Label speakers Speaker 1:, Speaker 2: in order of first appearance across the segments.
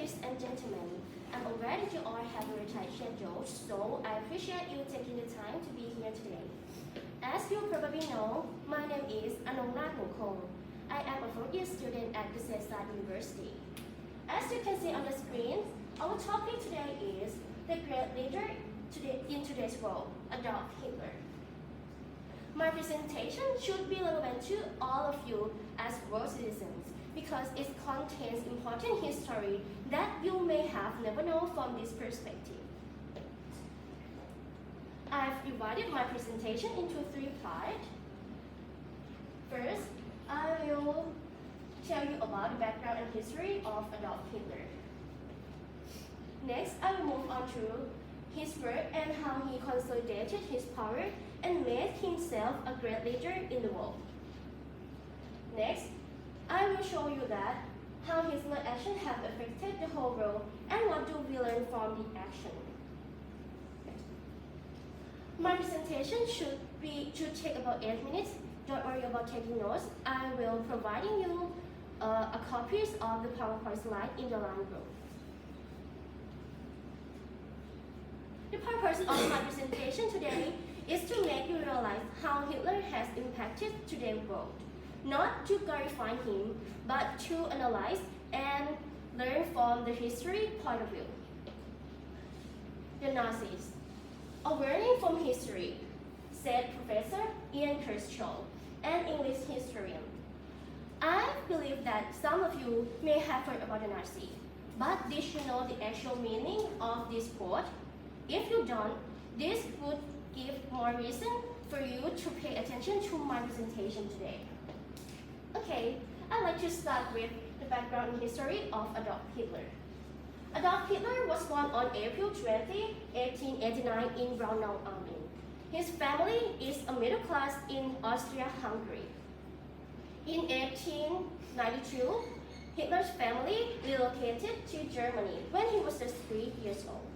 Speaker 1: ladies and gentlemen. I'm aware that you all have a tight schedule, so I appreciate you taking the time to be here today. As you probably know, my name is Anongnat Nookong. I am a fourth-year student at the University. As you can see on the screen, our topic today is the great leader in today's world, Adolf Hitler. My presentation should be relevant to all of you as world citizens because it contains important history that you may have never known from this perspective. I've divided my presentation into three parts. First, I will tell you about the background and history of Adolf Hitler. Next, I will move on to his work and how he consolidated his power and made himself a great leader in the world. Next, I will show you that how his actions have affected the whole world and what do we learn from the action. My presentation should take about 8 minutes. Don't worry about taking notes. I will providing you a copies of the PowerPoint slide in the line group. The purpose of my presentation today is to make you realize how Hitler has impacted today's world. Not to glorify him, but to analyze and learn from the history point of view. The Nazis. A learning from history, said Professor Ian Kershaw, an English historian. I believe that some of you may have heard about the Nazis, but did you know the actual meaning of this quote? If you don't, this would give more reason for you to pay attention to my presentation today. Okay, I'd like to start with the background and history of Adolf Hitler. Adolf Hitler was born on April 20, 1889 in Braunau, Army. His family is a middle class in Austria-Hungary. In 1892, Hitler's family relocated to Germany when he was just 3 years old.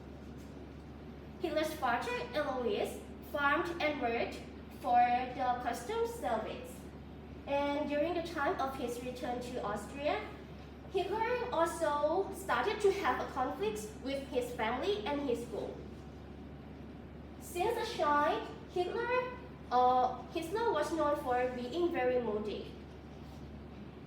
Speaker 1: Hitler's father, Alois, farmed and worked for the customs service. And during the time of his return to Austria, Hitler also started to have a conflict with his family and his school. Since a child, Hitler was known for being very moody.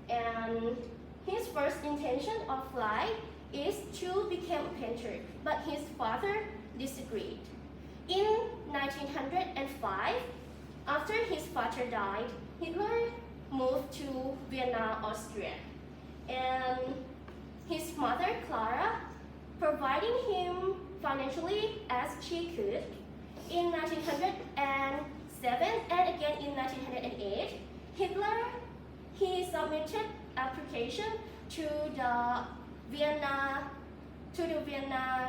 Speaker 1: And his first intention of life is to become a painter, but his father disagreed. In 1905, after his father died, Hitler moved to Vienna, Austria, and his mother, Clara, providing him financially as she could. In 1907 and again in 1908, Hitler submitted application to the Vienna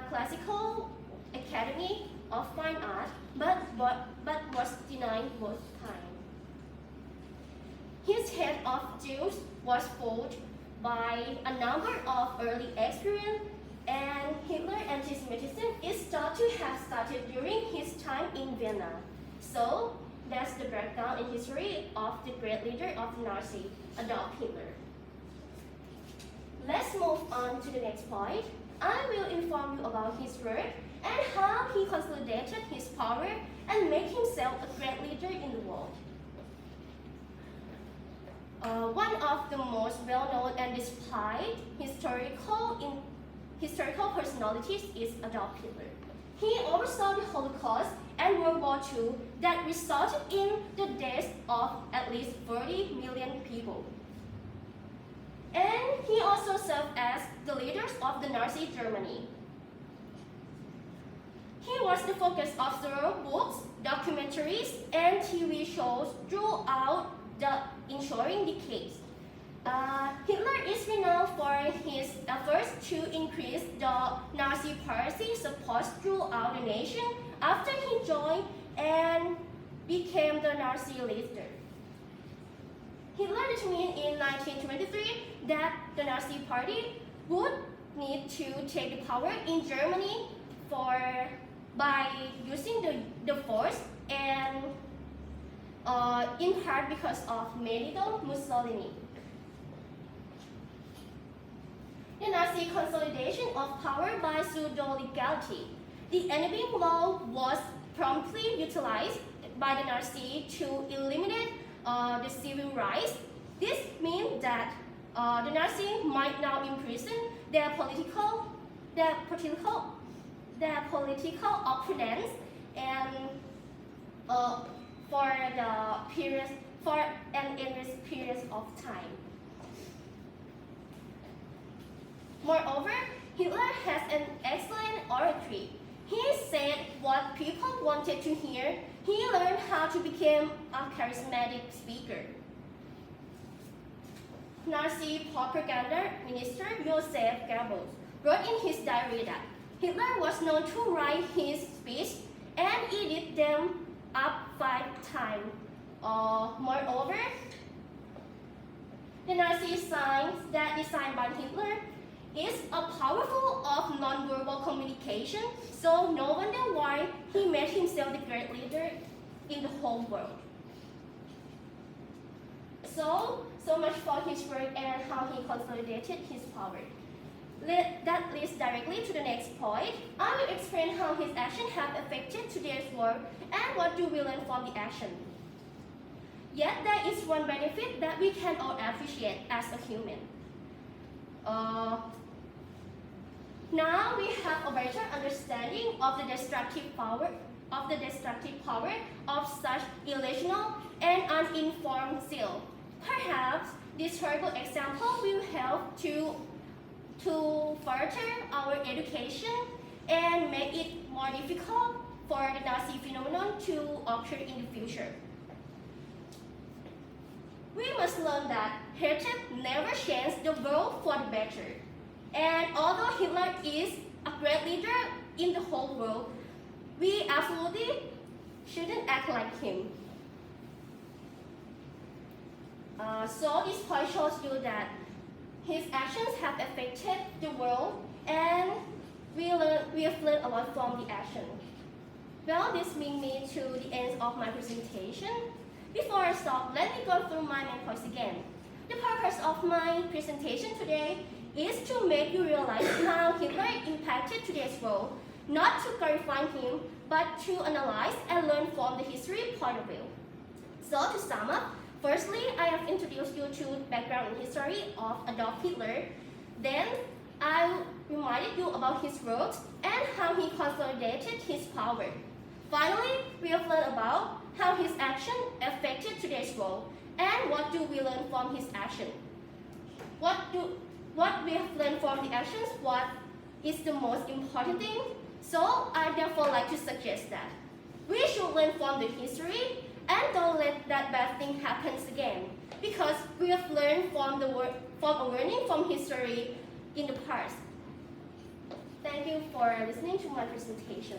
Speaker 1: Classical Academy of Fine Art, but was denied both times. His head of Jews was fooled by a number of early experience, and Hitler anti-Semitism is thought to have started during his time in Vienna. So that's the background and history of the great leader of the Nazi, Adolf Hitler. Let's move on to the next point. I will inform you about his work and how he consolidated his power and made himself a great leader in the world. One of the most well-known and displayed historical personalities is Adolf Hitler. He oversaw the Holocaust and World War II that resulted in the deaths of at least 40 million people. And he also served as the leader of the Nazi Germany. He was the focus of several books, documentaries, and TV shows throughout the ensuing decades. Hitler is renowned for his efforts to increase the Nazi Party support throughout the nation after he joined and became the Nazi leader. Hitler determined in 1923 that the Nazi Party would need to take the power in Germany by using the force and in part because of Benito Mussolini. The Nazi consolidation of power by pseudo-legality. The enabling law was promptly utilized by the Nazi to eliminate the civil rights. This means that the Nazi might now imprison their political opponents and for an endless period of time. Moreover, Hitler has an excellent oratory. He said what people wanted to hear. He learned how to become a charismatic speaker. Nazi propaganda minister Joseph Goebbels wrote in his diary that Hitler was known to write his speech and edit them up 5 times. Moreover, the Nazi signs that designed by Hitler is a powerful of non-verbal communication, so no wonder why he made himself the great leader in the whole world. So much for his work and how he consolidated his power. That leads directly to the next point. I will explain how his actions have affected today's world and what do we learn from the action. Yet there is one benefit that we can all appreciate as a human. Now we have a better understanding of the destructive power of such irrational and uninformed zeal. Perhaps this terrible example will help to further our education and make it more difficult for the Nazi phenomenon to occur in the future. We must learn that hatred never changed the world for the better. And although Hitler is a great leader in the whole world, we absolutely shouldn't act like him. So this point shows you that his actions have affected the world and we have learned a lot from the action. Well, this brings me to the end of my presentation. Before I stop, let me go through my main points again. The purpose of my presentation today is to make you realize how Hitler impacted today's world, not to glorify him, but to analyze and learn from the history point of view. So to sum up, firstly, I have introduced you to the background and history of Adolf Hitler. Then I reminded you about his works and how he consolidated his power. Finally, we have learned about how his action affected today's world and what do we learn from his action. What we have learned from the actions, what is the most important thing. So I therefore like to suggest that we should learn from the history and don't let that bad thing happen again, because we have learned from learning from history in the past. Thank you for listening to my presentation.